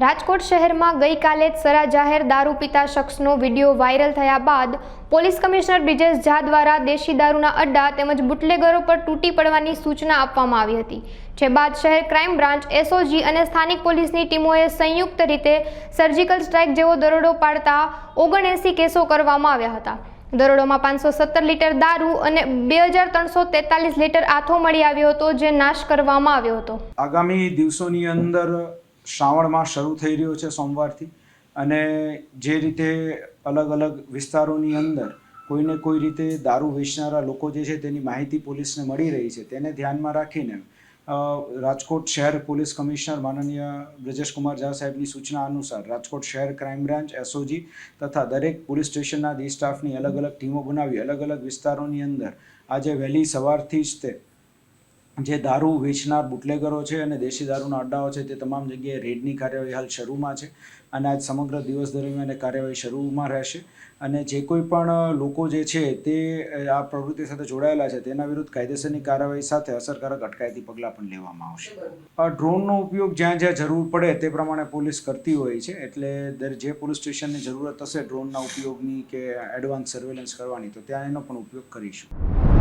રાજકોટ શહેરમાં ગઈકાલે જ સરા જાહેર દારૂ પીતા શખ્સનો વિડીયો વાયરલ થયા બાદ પોલીસ કમિશનર બ્રિજેશ ઝા દ્વારા દેશી દારૂના અડ્ડા તેમજ બુટલેગરો પર તૂટી પડવાની સૂચના આપવામાં આવી હતી, જે બાદ શહેર ક્રાઇમ બ્રાન્ચ, એસઓજી અને સ્થાનિક પોલીસની ટીમોએ સંયુક્ત રીતે સર્જિકલ સ્ટ્રાઇક જેવો દરોડો પાડતા 79 કેસો કરવામાં આવ્યા હતા। દરોડોમાં 517 લીટર દારૂ અને 2343 લીટર આથો મળી આવ્યો હતો, જે નાશ કરવામાં આવ્યો હતો। આગામી દિવસોની અંદર શ્રાવણ માસ શરૂ થઈ રહ્યો છે સોમવારથી, અને જે રીતે અલગ અલગ વિસ્તારોની અંદર કોઈને કોઈ રીતે દારૂ વેચનારા લોકો જે છે તેની માહિતી પોલીસને મળી રહી છે, તેને ધ્યાનમાં રાખીને રાજકોટ શહેર પોલીસ કમિશનર માનનીય બ્રિજેશ કુમાર ઝા સાહેબની સૂચના અનુસાર રાજકોટ શહેર ક્રાઇમ બ્રાન્ચ, એસઓજી તથા દરેક પોલીસ સ્ટેશનના ડી સ્ટાફની અલગ અલગ ટીમો બનાવી અલગ અલગ વિસ્તારોની અંદર આજે વહેલી સવારથી જ તે જે દારૂ વેચનાર બુટલેગરો છે અને દેશી દારૂના અડ્ડાઓ છે તે તમામ જગ્યાએ રેડની કાર્યવાહી હાલ શરૂમાં છે, અને આજ સમગ્ર દિવસ દરમિયાન કાર્યવાહી શરૂમાં રહેશે। અને જે કોઈ પણ લોકો જે છે તે આ પ્રવૃત્તિ સાથે જોડાયેલા છે તેના વિરુદ્ધ કાયદેસરની કાર્યવાહી સાથે અસરકારક અટકાયતી પગલાં પણ લેવામાં આવશે। ડ્રોનનો ઉપયોગ જ્યાં જ્યાં જરૂર પડે તે પ્રમાણે પોલીસ કરતી હોય છે, એટલે જે પોલીસ સ્ટેશનની જરૂરત હશે ડ્રોનના ઉપયોગની કે એડવાન્સ સર્વેલન્સ કરવાની, તો ત્યાં એનો પણ ઉપયોગ કરીશું।